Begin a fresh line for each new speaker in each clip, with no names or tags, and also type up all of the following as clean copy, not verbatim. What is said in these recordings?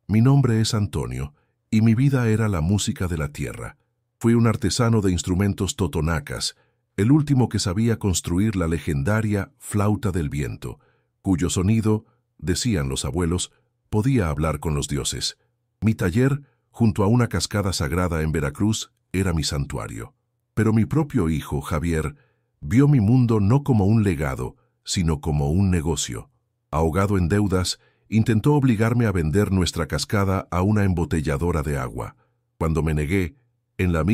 Mi nombre es Antonio, y mi vida era la música de la tierra. Fui un artesano de instrumentos totonacas, el último que sabía construir la legendaria flauta del viento, cuyo sonido, decían los abuelos, podía hablar con los dioses. Mi taller, junto a una cascada sagrada en Veracruz, era mi santuario. Pero mi propio hijo, Javier, vio mi mundo no como un legado, sino como un negocio. Ahogado en deudas, intentó obligarme a vender nuestra cascada a una embotelladora de agua. Cuando me negué, en la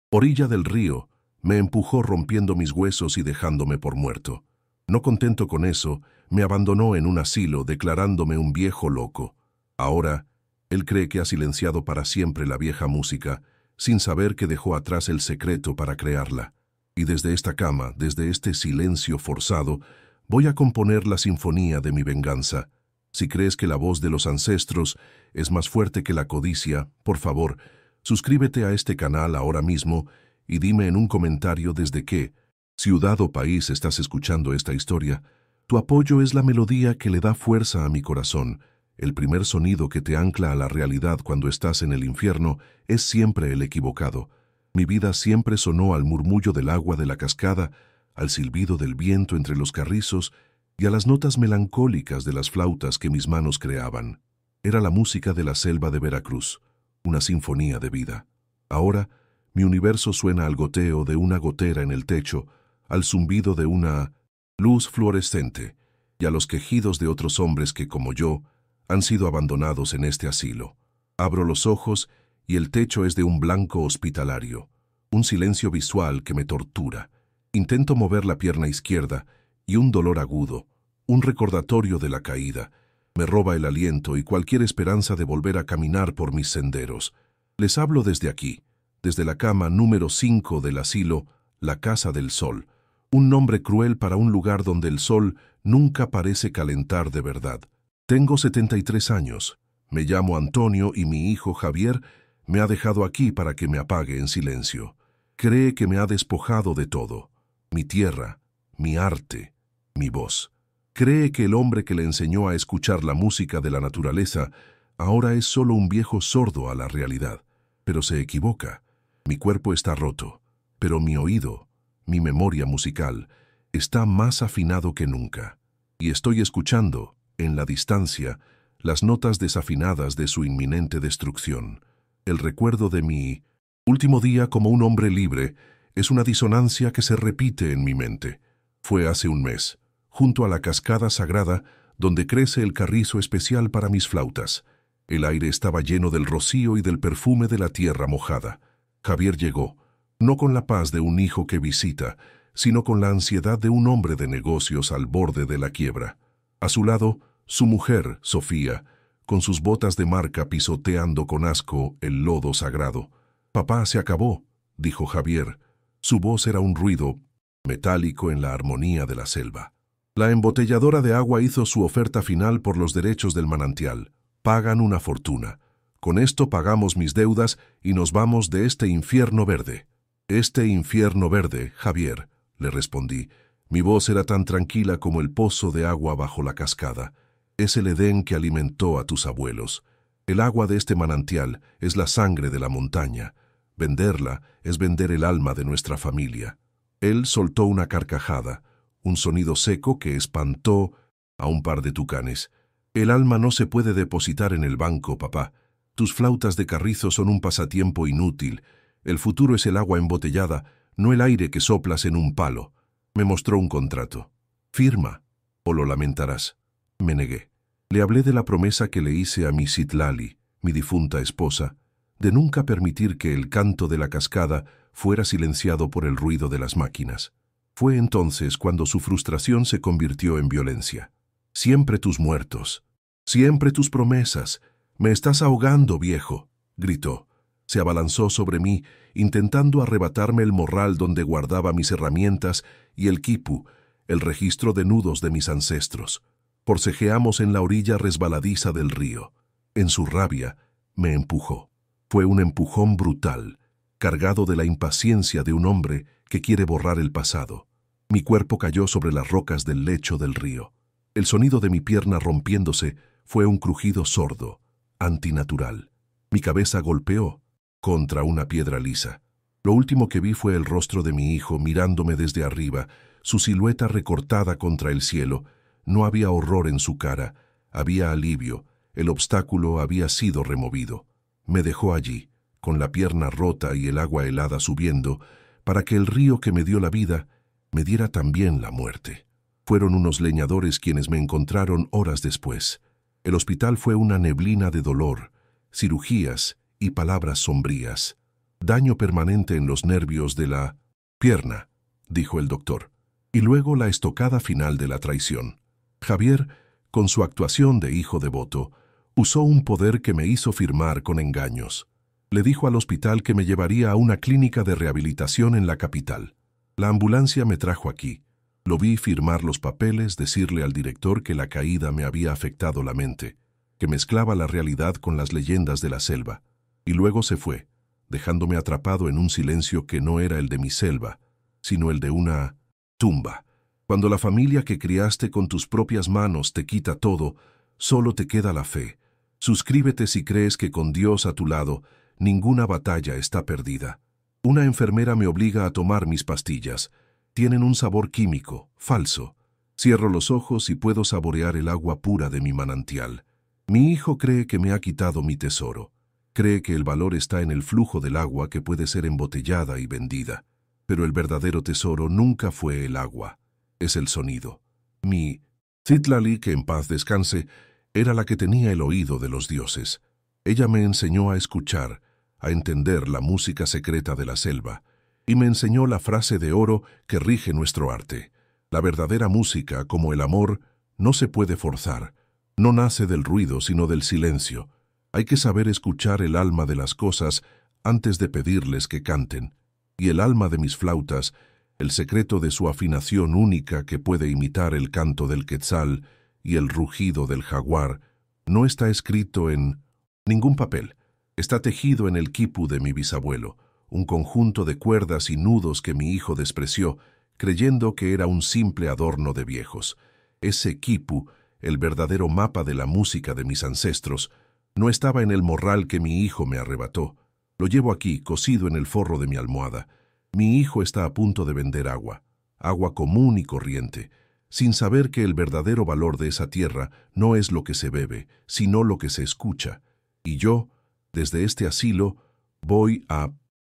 orilla del río, me empujó rompiendo mis huesos y dejándome por muerto. No contento con eso, me abandonó en un asilo declarándome un viejo loco. Ahora, él cree que ha silenciado para siempre la vieja música, sin saber que dejó atrás el secreto para crearla. Y desde esta cama, desde este silencio forzado, voy a componer la sinfonía de mi venganza. Si crees que la voz de los ancestros es más fuerte que la codicia, por favor, suscríbete a este canal ahora mismo y dime en un comentario desde qué ciudad o país estás escuchando esta historia. Tu apoyo es la melodía que le da fuerza a mi corazón. El primer sonido que te ancla a la realidad cuando estás en el infierno es siempre el equivocado. Mi vida siempre sonó al murmullo del agua de la cascada, al silbido del viento entre los carrizos y a las notas melancólicas de las flautas que mis manos creaban. Era la música de la selva de Veracruz, una sinfonía de vida. Ahora, mi universo suena al goteo de una gotera en el techo, al zumbido de una luz fluorescente y a los quejidos de otros hombres que, como yo, han sido abandonados en este asilo. Abro los ojos y el techo es de un blanco hospitalario, un silencio visual que me tortura. Intento mover la pierna izquierda y un dolor agudo, un recordatorio de la caída, me roba el aliento y cualquier esperanza de volver a caminar por mis senderos. Les hablo desde aquí, desde la cama número 5 del asilo, la Casa del Sol, un nombre cruel para un lugar donde el sol nunca parece calentar de verdad. Tengo 73 años, me llamo Antonio y mi hijo Javier me ha dejado aquí para que me apague en silencio. Cree que me ha despojado de todo, mi tierra, mi arte, mi voz. Cree que el hombre que le enseñó a escuchar la música de la naturaleza ahora es solo un viejo sordo a la realidad. Pero se equivoca. Mi cuerpo está roto, pero mi oído, mi memoria musical, está más afinado que nunca. Y estoy escuchando, en la distancia, las notas desafinadas de su inminente destrucción. El recuerdo de mi último día como un hombre libre es una disonancia que se repite en mi mente. Fue hace un mes, junto a la cascada sagrada donde crece el carrizo especial para mis flautas. El aire estaba lleno del rocío y del perfume de la tierra mojada. Javier llegó, no con la paz de un hijo que visita, sino con la ansiedad de un hombre de negocios al borde de la quiebra. A su lado, su mujer, Sofía, con sus botas de marca pisoteando con asco el lodo sagrado. «Papá, se acabó», dijo Javier. Su voz era un ruido metálico en la armonía de la selva. La embotelladora de agua hizo su oferta final por los derechos del manantial. Pagan una fortuna. Con esto pagamos mis deudas y nos vamos de este infierno verde. Este infierno verde, Javier, le respondí. Mi voz era tan tranquila como el pozo de agua bajo la cascada. Es el Edén que alimentó a tus abuelos. El agua de este manantial es la sangre de la montaña. Venderla es vender el alma de nuestra familia. Él soltó una carcajada, un sonido seco que espantó a un par de tucanes. El alma no se puede depositar en el banco, papá. Tus flautas de carrizo son un pasatiempo inútil. El futuro es el agua embotellada, no el aire que soplas en un palo. Me mostró un contrato. Firma, o lo lamentarás. Me negué. Le hablé de la promesa que le hice a mi Citlali, mi difunta esposa, de nunca permitir que el canto de la cascada fuera silenciado por el ruido de las máquinas. Fue entonces cuando su frustración se convirtió en violencia. Siempre tus muertos, siempre tus promesas. Me estás ahogando, viejo, gritó. Se abalanzó sobre mí, intentando arrebatarme el morral donde guardaba mis herramientas y el quipu, el registro de nudos de mis ancestros. Forcejeamos en la orilla resbaladiza del río. En su rabia, me empujó. Fue un empujón brutal, cargado de la impaciencia de un hombre que quiere borrar el pasado. Mi cuerpo cayó sobre las rocas del lecho del río. El sonido de mi pierna rompiéndose fue un crujido sordo. antinatural. Mi cabeza golpeó contra una piedra lisa. Lo último que vi fue el rostro de mi hijo mirándome desde arriba, su silueta recortada contra el cielo. No había horror en su cara, había alivio. El obstáculo había sido removido. Me dejó allí, con la pierna rota y el agua helada subiendo, para que el río que me dio la vida me diera también la muerte. Fueron unos leñadores quienes me encontraron horas después. El hospital fue una neblina de dolor, cirugías y palabras sombrías. Daño permanente en los nervios de la pierna, dijo el doctor. Y luego la estocada final de la traición. Javier, con su actuación de hijo devoto, usó un poder que me hizo firmar con engaños. Le dijo al hospital que me llevaría a una clínica de rehabilitación en la capital. La ambulancia me trajo aquí. Lo vi firmar los papeles, decirle al director que la caída me había afectado la mente, que mezclaba la realidad con las leyendas de la selva. Y luego se fue, dejándome atrapado en un silencio que no era el de mi selva, sino el de una tumba. Cuando la familia que criaste con tus propias manos te quita todo, solo te queda la fe. Suscríbete si crees que con Dios a tu lado, ninguna batalla está perdida. Una enfermera me obliga a tomar mis pastillas. Tienen un sabor químico, falso. Cierro los ojos y puedo saborear el agua pura de mi manantial. Mi hijo cree que me ha quitado mi tesoro. Cree que el valor está en el flujo del agua que puede ser embotellada y vendida. Pero el verdadero tesoro nunca fue el agua. Es el sonido. Mi Citlali, que en paz descanse, era la que tenía el oído de los dioses. Ella me enseñó a escuchar, a entender la música secreta de la selva, y me enseñó la frase de oro que rige nuestro arte. La verdadera música, como el amor, no se puede forzar. No nace del ruido, sino del silencio. Hay que saber escuchar el alma de las cosas antes de pedirles que canten. Y el alma de mis flautas, el secreto de su afinación única que puede imitar el canto del quetzal y el rugido del jaguar, no está escrito en ningún papel. Está tejido en el quipu de mi bisabuelo, un conjunto de cuerdas y nudos que mi hijo despreció, creyendo que era un simple adorno de viejos. Ese quipu, el verdadero mapa de la música de mis ancestros, no estaba en el morral que mi hijo me arrebató. Lo llevo aquí, cosido en el forro de mi almohada. Mi hijo está a punto de vender agua, agua común y corriente, sin saber que el verdadero valor de esa tierra no es lo que se bebe, sino lo que se escucha. Y yo, desde este asilo, voy a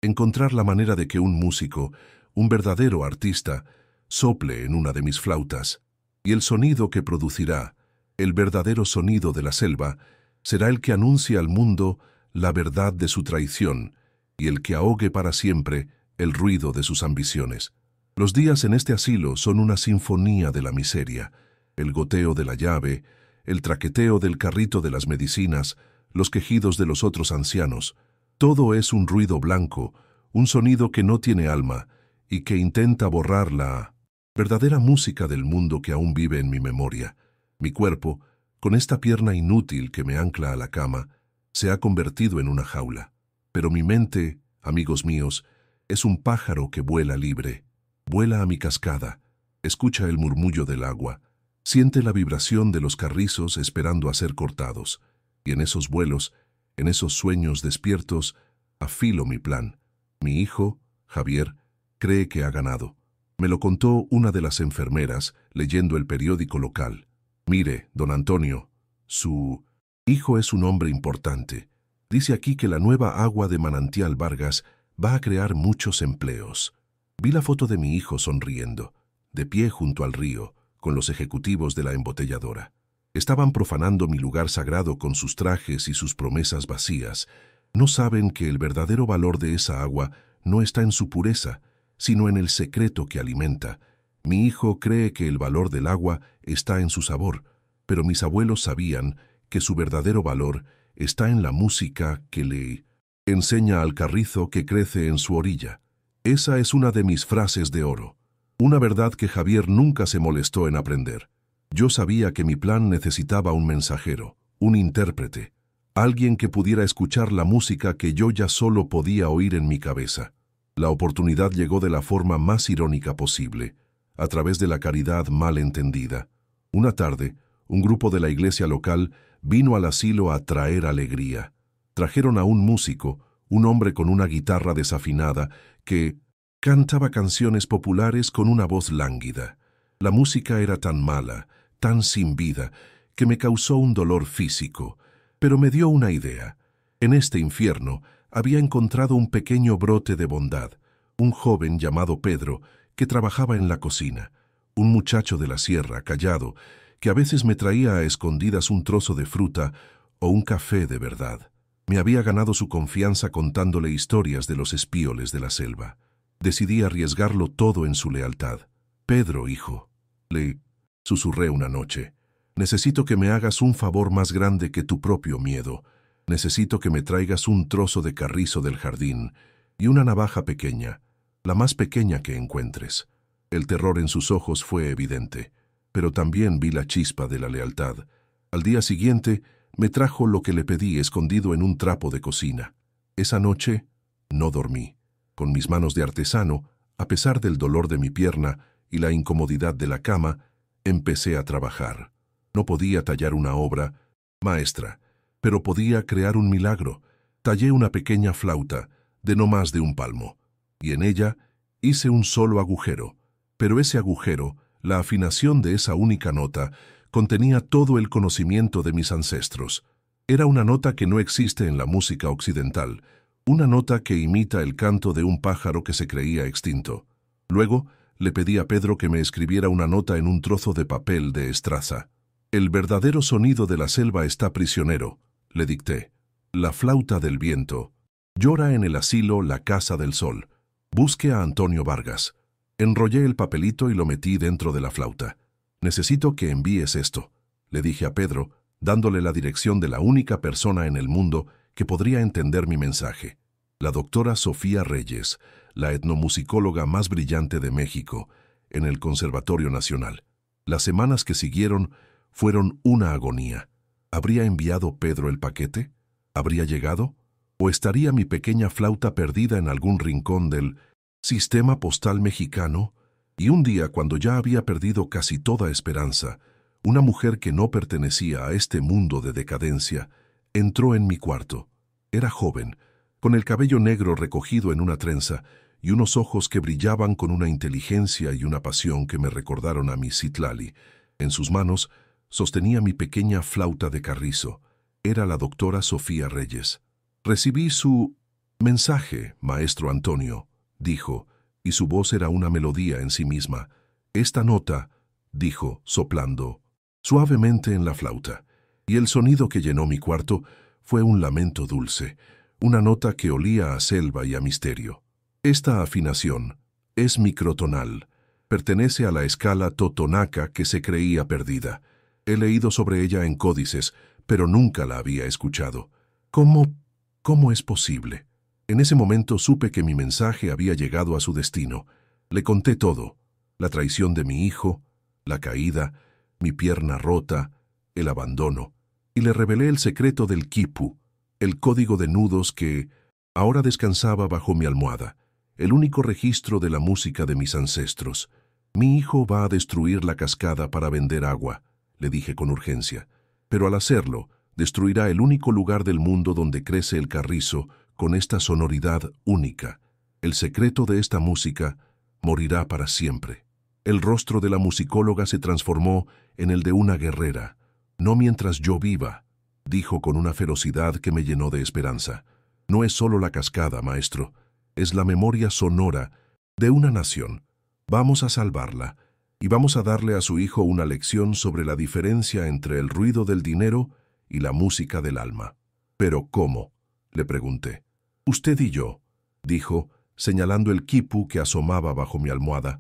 encontrar la manera de que un músico, un verdadero artista, sople en una de mis flautas, y el sonido que producirá, el verdadero sonido de la selva, será el que anuncie al mundo la verdad de su traición y el que ahogue para siempre el ruido de sus ambiciones. Los días en este asilo son una sinfonía de la miseria, el goteo de la llave, el traqueteo del carrito de las medicinas, los quejidos de los otros ancianos. Todo es un ruido blanco, un sonido que no tiene alma y que intenta borrar la verdadera música del mundo que aún vive en mi memoria. Mi cuerpo, con esta pierna inútil que me ancla a la cama, se ha convertido en una jaula. Pero mi mente, amigos míos, es un pájaro que vuela libre. Vuela a mi cascada, escucha el murmullo del agua, siente la vibración de los carrizos esperando a ser cortados. Y en esos vuelos, en esos sueños despiertos, afilo mi plan. Mi hijo, Javier, cree que ha ganado. Me lo contó una de las enfermeras leyendo el periódico local. Mire, don Antonio, su hijo es un hombre importante. Dice aquí que la nueva agua de Manantial Vargas va a crear muchos empleos. Vi la foto de mi hijo sonriendo, de pie junto al río, con los ejecutivos de la embotelladora. Estaban profanando mi lugar sagrado con sus trajes y sus promesas vacías. No saben que el verdadero valor de esa agua no está en su pureza, sino en el secreto que alimenta. Mi hijo cree que el valor del agua está en su sabor, pero mis abuelos sabían que su verdadero valor está en la música que le enseña al carrizo que crece en su orilla. Esa es una de mis frases de oro, una verdad que Javier nunca se molestó en aprender. Yo sabía que mi plan necesitaba un mensajero, un intérprete, alguien que pudiera escuchar la música que yo ya solo podía oír en mi cabeza. La oportunidad llegó de la forma más irónica posible, a través de la caridad mal entendida. Una tarde, Un grupo de la iglesia local vino al asilo a traer alegría. Trajeron a un músico, un hombre con una guitarra desafinada, que cantaba canciones populares con una voz lánguida. La música era tan mala, tan sin vida, que me causó un dolor físico, pero me dio una idea. En este infierno había encontrado un pequeño brote de bondad, un joven llamado Pedro, que trabajaba en la cocina, un muchacho de la sierra, callado, que a veces me traía a escondidas un trozo de fruta o un café de verdad. Me había ganado su confianza contándole historias de los espíoles de la selva. Decidí arriesgarlo todo en su lealtad. «Pedro, hijo», le susurré una noche, «necesito que me hagas un favor más grande que tu propio miedo. Necesito que me traigas un trozo de carrizo del jardín y una navaja pequeña, la más pequeña que encuentres». El terror en sus ojos fue evidente, pero también vi la chispa de la lealtad. Al día siguiente me trajo lo que le pedí escondido en un trapo de cocina. Esa noche no dormí. Con mis manos de artesano, a pesar del dolor de mi pierna y la incomodidad de la cama, empecé a trabajar. No podía tallar una obra maestra, pero podía crear un milagro. Tallé una pequeña flauta, de no más de un palmo, y en ella hice un solo agujero. Pero ese agujero, la afinación de esa única nota, contenía todo el conocimiento de mis ancestros. Era una nota que no existe en la música occidental, una nota que imita el canto de un pájaro que se creía extinto. Luego, le pedí a Pedro que me escribiera una nota en un trozo de papel de estraza. «El verdadero sonido de la selva está prisionero», le dicté. «La flauta del viento. Llora en el asilo la casa del sol. Busque a Antonio Vargas». Enrollé el papelito y lo metí dentro de la flauta. «Necesito que envíes esto», le dije a Pedro, dándole la dirección de la única persona en el mundo que podría entender mi mensaje. La doctora Sofía Reyes, la etnomusicóloga más brillante de México, en el Conservatorio Nacional. Las semanas que siguieron fueron una agonía. ¿Habría enviado Pedro el paquete? ¿Habría llegado? ¿O estaría mi pequeña flauta perdida en algún rincón del sistema postal mexicano? Y un día, cuando ya había perdido casi toda esperanza, una mujer que no pertenecía a este mundo de decadencia entró en mi cuarto. Era joven, con el cabello negro recogido en una trenza y unos ojos que brillaban con una inteligencia y una pasión que me recordaron a mi Citlali. En sus manos sostenía mi pequeña flauta de carrizo. Era la doctora Sofía Reyes. «Recibí su mensaje, maestro Antonio», dijo, y su voz era una melodía en sí misma. «Esta nota», dijo, soplando suavemente en la flauta, y el sonido que llenó mi cuarto fue un lamento dulce, una nota que olía a selva y a misterio. Esta afinación es microtonal, pertenece a la escala totonaca que se creía perdida. He leído sobre ella en códices, pero nunca la había escuchado. ¿Cómo es posible? En ese momento supe que mi mensaje había llegado a su destino. Le conté todo: la traición de mi hijo, la caída, mi pierna rota, el abandono, y le revelé el secreto del quipu, el código de nudos que ahora descansaba bajo mi almohada, el único registro de la música de mis ancestros. «Mi hijo va a destruir la cascada para vender agua», le dije con urgencia, «pero al hacerlo, destruirá el único lugar del mundo donde crece el carrizo con esta sonoridad única. El secreto de esta música morirá para siempre». El rostro de la musicóloga se transformó en el de una guerrera. «No mientras yo viva», dijo con una ferocidad que me llenó de esperanza. «No es solo la cascada, maestro, es la memoria sonora de una nación. Vamos a salvarla, y vamos a darle a su hijo una lección sobre la diferencia entre el ruido del dinero y la música del alma». «¿Pero cómo?», le pregunté. «Usted y yo», dijo, señalando el quipu que asomaba bajo mi almohada.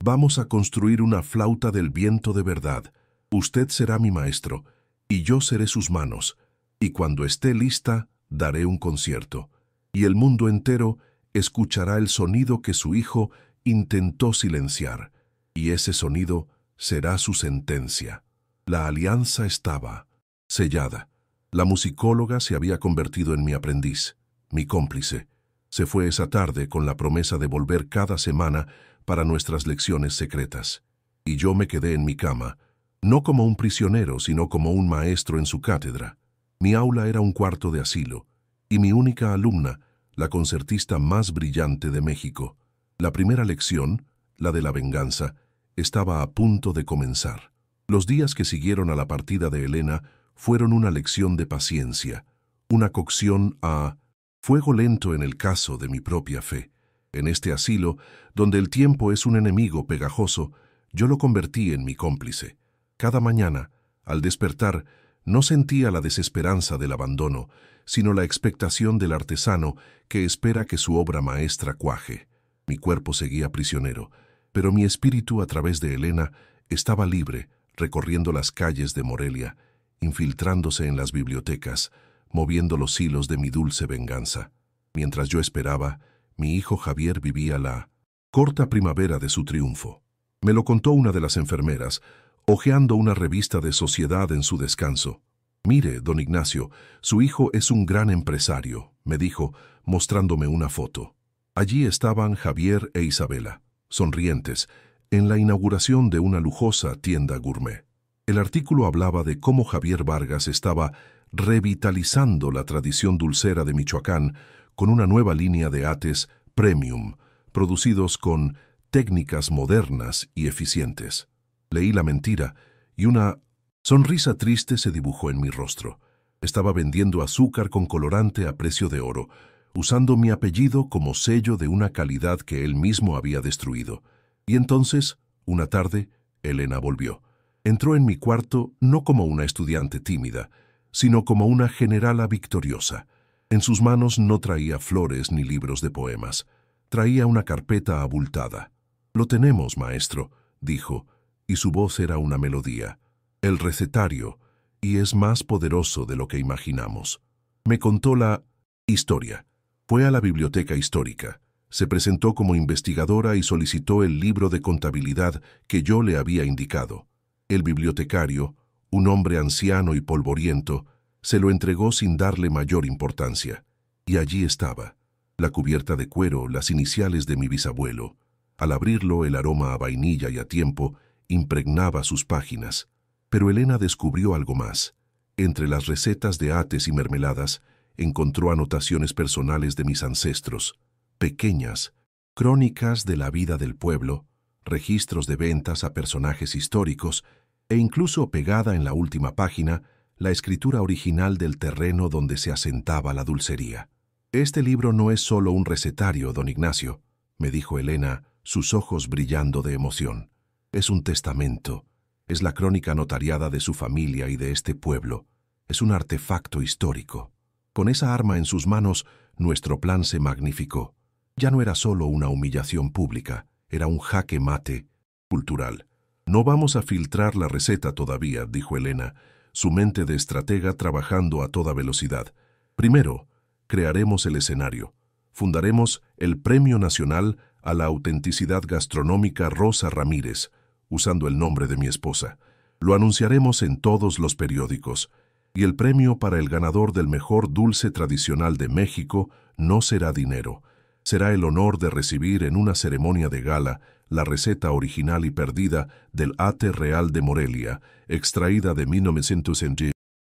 «Vamos a construir una flauta del viento de verdad. Usted será mi maestro, y yo seré sus manos, y cuando esté lista, daré un concierto, y el mundo entero escuchará el sonido que su hijo intentó silenciar, y ese sonido será su sentencia». La alianza estaba sellada. La musicóloga se había convertido en mi aprendiz, mi cómplice. Se fue esa tarde con la promesa de volver cada semana para nuestras lecciones secretas. Y yo me quedé en mi cama, No como un prisionero, sino como un maestro en su cátedra. Mi aula era un cuarto de asilo, y mi única alumna, la concertista más brillante de México. La primera lección, la de la venganza, estaba a punto de comenzar. Los días que siguieron a la partida de Elena fueron una lección de paciencia, una cocción a fuego lento en el caso de mi propia fe. En este asilo, donde el tiempo es un enemigo pegajoso, yo lo convertí en mi cómplice. Cada mañana, al despertar, no sentía la desesperanza del abandono, sino la expectación del artesano que espera que su obra maestra cuaje. Mi cuerpo seguía prisionero, pero mi espíritu a través de Elena estaba libre, recorriendo las calles de Morelia, infiltrándose en las bibliotecas, moviendo los hilos de mi dulce venganza. Mientras yo esperaba, mi hijo Javier vivía la corta primavera de su triunfo. Me lo contó una de las enfermeras, hojeando una revista de sociedad en su descanso. «Mire, don Ignacio, su hijo es un gran empresario», me dijo, mostrándome una foto. Allí estaban Javier e Isabela, sonrientes, en la inauguración de una lujosa tienda gourmet. El artículo hablaba de cómo Javier Vargas estaba revitalizando la tradición dulcera de Michoacán con una nueva línea de ates premium, producidos con técnicas modernas y eficientes. Leí la mentira y una sonrisa triste se dibujó en mi rostro. Estaba vendiendo azúcar con colorante a precio de oro, usando mi apellido como sello de una calidad que él mismo había destruido. Y entonces, una tarde, Elena volvió. Entró en mi cuarto no como una estudiante tímida, sino como una generala victoriosa. En sus manos no traía flores ni libros de poemas. Traía una carpeta abultada. «Lo tenemos, maestro», dijo, y su voz era una melodía. «El recetario, y es más poderoso de lo que imaginamos». Me contó la historia. Fue a la biblioteca histórica. Se presentó como investigadora y solicitó el libro de contabilidad que yo le había indicado. El bibliotecario, un hombre anciano y polvoriento, se lo entregó sin darle mayor importancia. Y allí estaba, la cubierta de cuero, las iniciales de mi bisabuelo. Al abrirlo, el aroma a vainilla y a tiempo impregnaba sus páginas. Pero Elena descubrió algo más. Entre las recetas de ates y mermeladas, encontró anotaciones personales de mis ancestros, pequeñas, crónicas de la vida del pueblo, registros de ventas a personajes históricos, e incluso pegada en la última página, la escritura original del terreno donde se asentaba la dulcería. «Este libro no es solo un recetario, don Ignacio», me dijo Elena, sus ojos brillando de emoción. «Es un testamento, es la crónica notariada de su familia y de este pueblo, es un artefacto histórico». Con esa arma en sus manos, nuestro plan se magnificó. Ya no era solo una humillación pública, era un jaque mate cultural. «No vamos a filtrar la receta todavía», dijo Elena, su mente de estratega trabajando a toda velocidad. «Primero, crearemos el escenario. Fundaremos el Premio Nacional a la Autenticidad Gastronómica Rosa Ramírez, usando el nombre de mi esposa. Lo anunciaremos en todos los periódicos. Y el premio para el ganador del mejor dulce tradicional de México no será dinero. Será el honor de recibir en una ceremonia de gala la receta original y perdida del ate real de Morelia, extraída de 1910.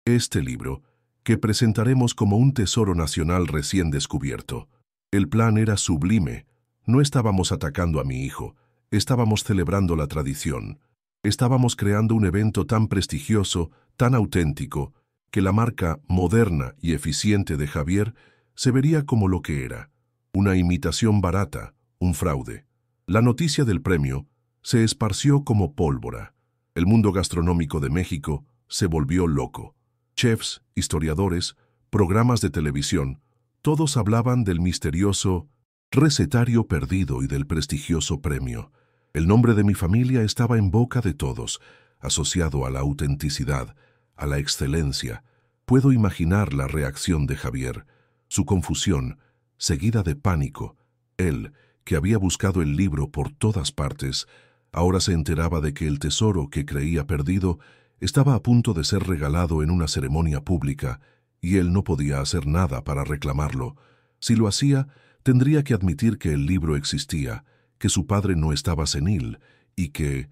Este libro, que presentaremos como un tesoro nacional recién descubierto. El plan era sublime. No estábamos atacando a mi hijo, estábamos celebrando la tradición. Estábamos creando un evento tan prestigioso, tan auténtico, que la marca moderna y eficiente de Javier se vería como lo que era, una imitación barata, un fraude. La noticia del premio se esparció como pólvora. El mundo gastronómico de México se volvió loco. Chefs, historiadores, programas de televisión, todos hablaban del misterioso recetario perdido y del prestigioso premio. El nombre de mi familia estaba en boca de todos, asociado a la autenticidad, a la excelencia. Puedo imaginar la reacción de Javier, su confusión, seguida de pánico. Él, que había buscado el libro por todas partes, ahora se enteraba de que el tesoro que creía perdido estaba a punto de ser regalado en una ceremonia pública, y él no podía hacer nada para reclamarlo. Si lo hacía, tendría que admitir que el libro existía, que su padre no estaba senil, y que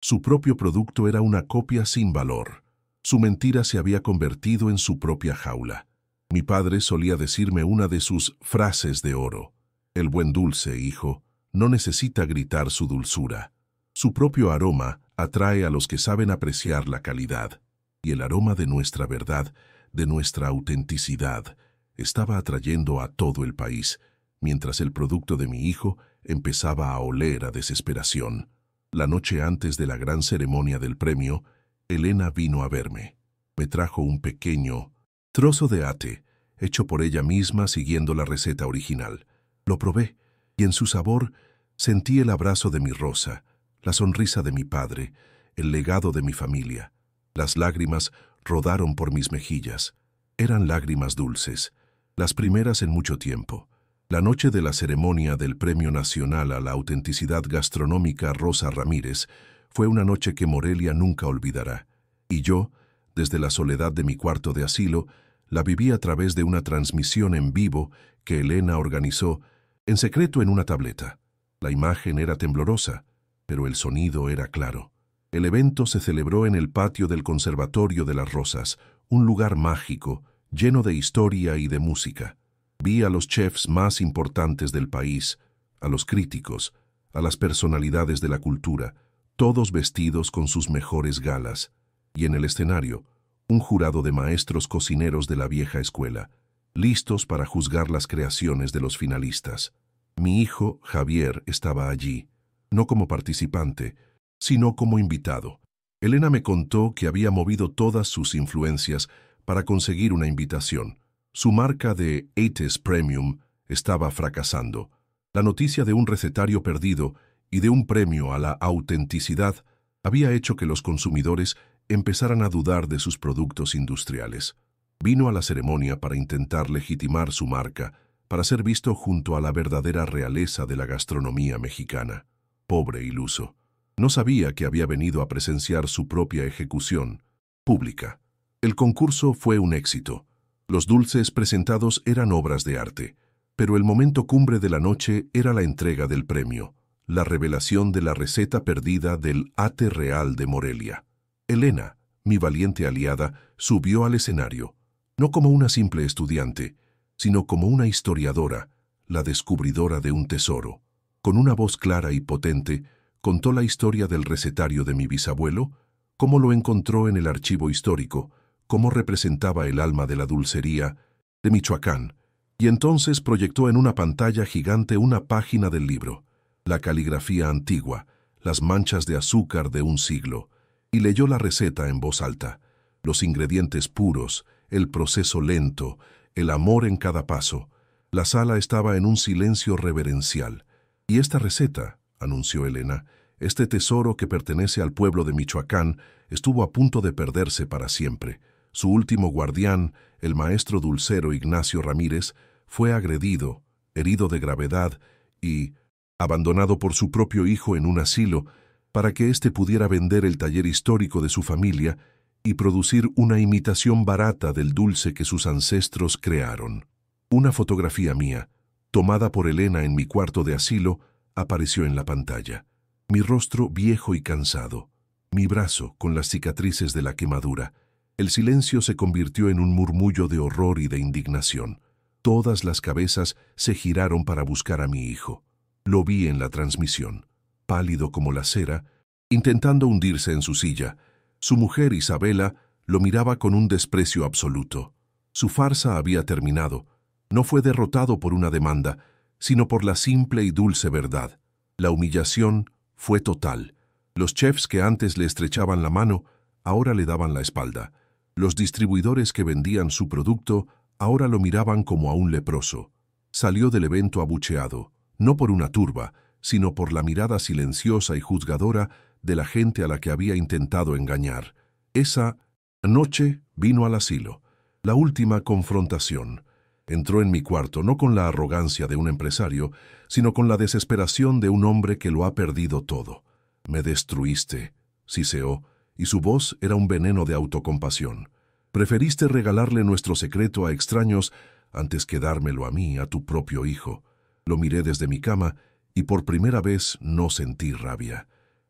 Su propio producto era una copia sin valor. Su mentira se había convertido en su propia jaula. Mi padre solía decirme una de sus frases de oro: el buen dulce, hijo, no necesita gritar su dulzura. Su propio aroma atrae a los que saben apreciar la calidad. Y el aroma de nuestra verdad, de nuestra autenticidad, estaba atrayendo a todo el país, mientras el producto de mi hijo empezaba a oler a desesperación. La noche antes de la gran ceremonia del premio, Elena vino a verme. Me trajo un pequeño trozo de ate, hecho por ella misma siguiendo la receta original. Lo probé, y en su sabor sentí el abrazo de mi rosa, la sonrisa de mi padre, el legado de mi familia. Las lágrimas rodaron por mis mejillas. Eran lágrimas dulces, las primeras en mucho tiempo. La noche de la ceremonia del Premio Nacional a la Autenticidad Gastronómica Rosa Ramírez fue una noche que Morelia nunca olvidará. Y yo, desde la soledad de mi cuarto de asilo, la viví a través de una transmisión en vivo que Elena organizó en secreto en una tableta. La imagen era temblorosa, pero el sonido era claro. El evento se celebró en el patio del Conservatorio de las Rosas, un lugar mágico, lleno de historia y de música. Vi a los chefs más importantes del país, a los críticos, a las personalidades de la cultura, todos vestidos con sus mejores galas, y en el escenario, un jurado de maestros cocineros de la vieja escuela, listos para juzgar las creaciones de los finalistas. Mi hijo, Javier, estaba allí, no como participante, sino como invitado. Elena me contó que había movido todas sus influencias para conseguir una invitación. Su marca de ATES Premium estaba fracasando. La noticia de un recetario perdido y de un premio a la autenticidad había hecho que los consumidores empezaran a dudar de sus productos industriales. Vino a la ceremonia para intentar legitimar su marca, para ser visto junto a la verdadera realeza de la gastronomía mexicana. Pobre iluso. No sabía que había venido a presenciar su propia ejecución pública. El concurso fue un éxito. Los dulces presentados eran obras de arte, pero el momento cumbre de la noche era la entrega del premio, la revelación de la receta perdida del ate real de Morelia. Elena, mi valiente aliada, subió al escenario, no como una simple estudiante, sino como una historiadora, la descubridora de un tesoro. Con una voz clara y potente, contó la historia del recetario de mi bisabuelo, cómo lo encontró en el archivo histórico, cómo representaba el alma de la dulcería de Michoacán, y entonces proyectó en una pantalla gigante una página del libro, la caligrafía antigua, las manchas de azúcar de un siglo, y leyó la receta en voz alta, los ingredientes puros, el proceso lento, el amor en cada paso. La sala estaba en un silencio reverencial. Y esta receta, anunció Elena, este tesoro que pertenece al pueblo de Michoacán, estuvo a punto de perderse para siempre. Su último guardián, el maestro dulcero Ignacio Ramírez, fue agredido, herido de gravedad y abandonado por su propio hijo en un asilo para que éste pudiera vender el taller histórico de su familia y producir una imitación barata del dulce que sus ancestros crearon. Una fotografía mía, tomada por Elena en mi cuarto de asilo, apareció en la pantalla. Mi rostro viejo y cansado, mi brazo con las cicatrices de la quemadura. El silencio se convirtió en un murmullo de horror y de indignación. Todas las cabezas se giraron para buscar a mi hijo. Lo vi en la transmisión, pálido como la cera, intentando hundirse en su silla. Su mujer, Isabela, lo miraba con un desprecio absoluto. Su farsa había terminado. No fue derrotado por una demanda, sino por la simple y dulce verdad. La humillación fue total. Los chefs que antes le estrechaban la mano, ahora le daban la espalda. Los distribuidores que vendían su producto, ahora lo miraban como a un leproso. Salió del evento abucheado, no por una turba, sino por la mirada silenciosa y juzgadora de la gente a la que había intentado engañar. Esa noche vino al asilo, la última confrontación. Entró en mi cuarto no con la arrogancia de un empresario, sino con la desesperación de un hombre que lo ha perdido todo. Me destruiste, siseó, y su voz era un veneno de autocompasión. Preferiste regalarle nuestro secreto a extraños antes que dármelo a mí, a tu propio hijo. Lo miré desde mi cama y por primera vez no sentí rabia.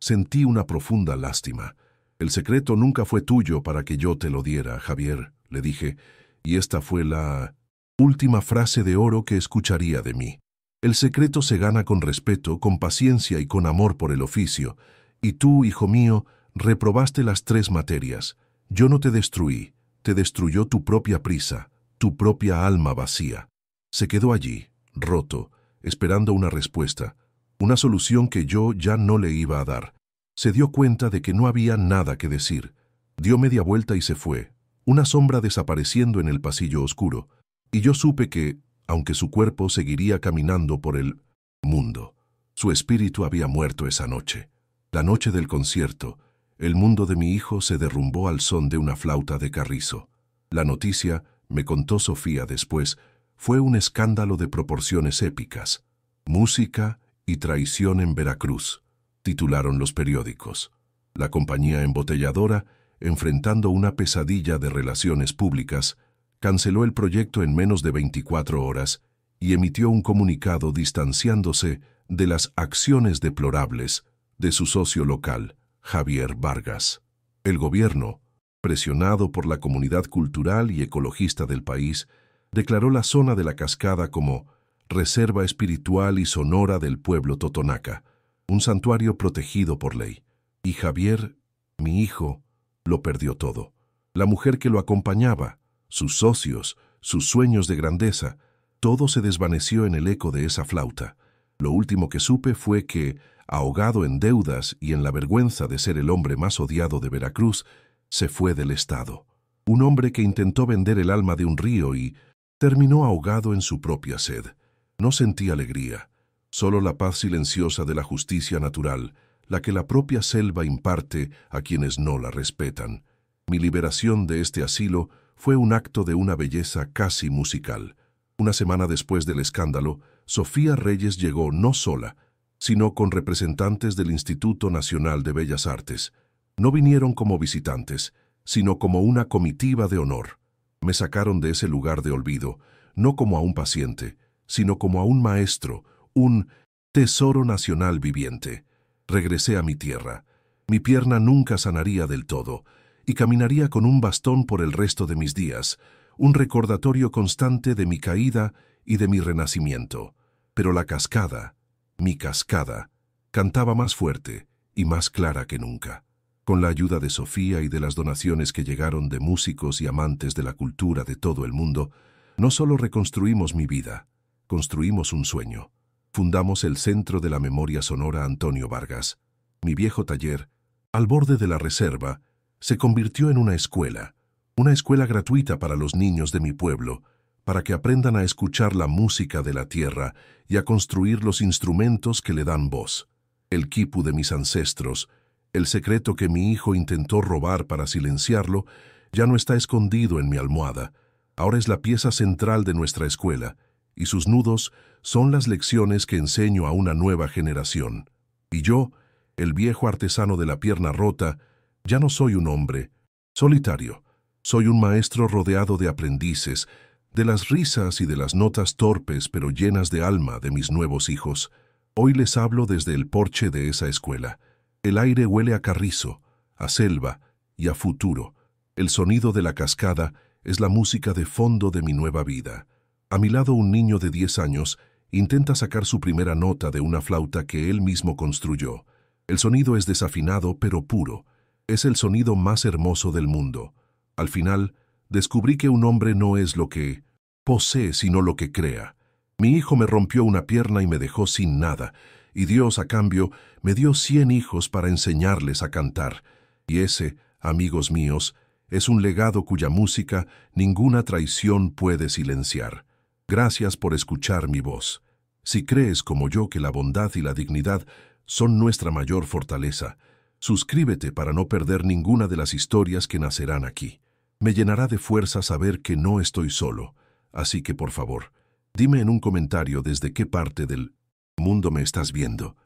Sentí una profunda lástima. El secreto nunca fue tuyo para que yo te lo diera, Javier, le dije, y esta fue la última frase de oro que escucharía de mí. El secreto se gana con respeto, con paciencia y con amor por el oficio. Y tú, hijo mío, reprobaste las 3 materias. Yo no te destruí, te destruyó tu propia prisa, tu propia alma vacía. Se quedó allí, roto, esperando una respuesta, una solución que yo ya no le iba a dar. Se dio cuenta de que no había nada que decir. Dio media vuelta y se fue, una sombra desapareciendo en el pasillo oscuro, y yo supe que, aunque su cuerpo seguiría caminando por el mundo, su espíritu había muerto esa noche. La noche del concierto, el mundo de mi hijo se derrumbó al son de una flauta de carrizo. La noticia, me contó Sofía después, fue un escándalo de proporciones épicas. Música y traición en Veracruz, titularon los periódicos. La compañía embotelladora, enfrentando una pesadilla de relaciones públicas, canceló el proyecto en menos de 24 horas y emitió un comunicado distanciándose de las acciones deplorables de su socio local, Javier Vargas. El gobierno, presionado por la comunidad cultural y ecologista del país, declaró la zona de la cascada como Reserva Espiritual y Sonora del Pueblo Totonaca, un santuario protegido por ley. Y Javier, mi hijo, lo perdió todo. La mujer que lo acompañaba, sus socios, sus sueños de grandeza, todo se desvaneció en el eco de esa flauta. Lo último que supe fue que, ahogado en deudas y en la vergüenza de ser el hombre más odiado de Veracruz, se fue del Estado. Un hombre que intentó vender el alma de un río y terminó ahogado en su propia sed. No sentí alegría, solo la paz silenciosa de la justicia natural, la que la propia selva imparte a quienes no la respetan. Mi liberación de este asilo fue un acto de una belleza casi musical. Una semana después del escándalo, Sofía Reyes llegó no sola, sino con representantes del Instituto Nacional de Bellas Artes. No vinieron como visitantes, sino como una comitiva de honor. Me sacaron de ese lugar de olvido, no como a un paciente, sino como a un maestro, un tesoro nacional viviente. Regresé a mi tierra. Mi pierna nunca sanaría del todo, y caminaría con un bastón por el resto de mis días, un recordatorio constante de mi caída y de mi renacimiento. Pero la cascada, mi cascada, cantaba más fuerte y más clara que nunca. Con la ayuda de Sofía y de las donaciones que llegaron de músicos y amantes de la cultura de todo el mundo, no solo reconstruimos mi vida, construimos un sueño. Fundamos el Centro de la Memoria Sonora Antonio Vargas. Mi viejo taller, al borde de la reserva, se convirtió en una escuela gratuita para los niños de mi pueblo, para que aprendan a escuchar la música de la tierra y a construir los instrumentos que le dan voz. El quipu de mis ancestros, el secreto que mi hijo intentó robar para silenciarlo, ya no está escondido en mi almohada. Ahora es la pieza central de nuestra escuela, y sus nudos son las lecciones que enseño a una nueva generación. Y yo, el viejo artesano de la pierna rota, ya no soy un hombre solitario. Soy un maestro rodeado de aprendices, de las risas y de las notas torpes pero llenas de alma de mis nuevos hijos. Hoy les hablo desde el porche de esa escuela. El aire huele a carrizo, a selva y a futuro. El sonido de la cascada es la música de fondo de mi nueva vida. A mi lado un niño de 10 años intenta sacar su primera nota de una flauta que él mismo construyó. El sonido es desafinado pero puro. Es el sonido más hermoso del mundo. Al final, descubrí que un hombre no es lo que posee, sino lo que crea. Mi hijo me rompió una pierna y me dejó sin nada, y Dios, a cambio, me dio 100 hijos para enseñarles a cantar. Y ese, amigos míos, es un legado cuya música ninguna traición puede silenciar. Gracias por escuchar mi voz. Si crees como yo que la bondad y la dignidad son nuestra mayor fortaleza, suscríbete para no perder ninguna de las historias que nacerán aquí. Me llenará de fuerza saber que no estoy solo, así que por favor, dime en un comentario desde qué parte del mundo me estás viendo.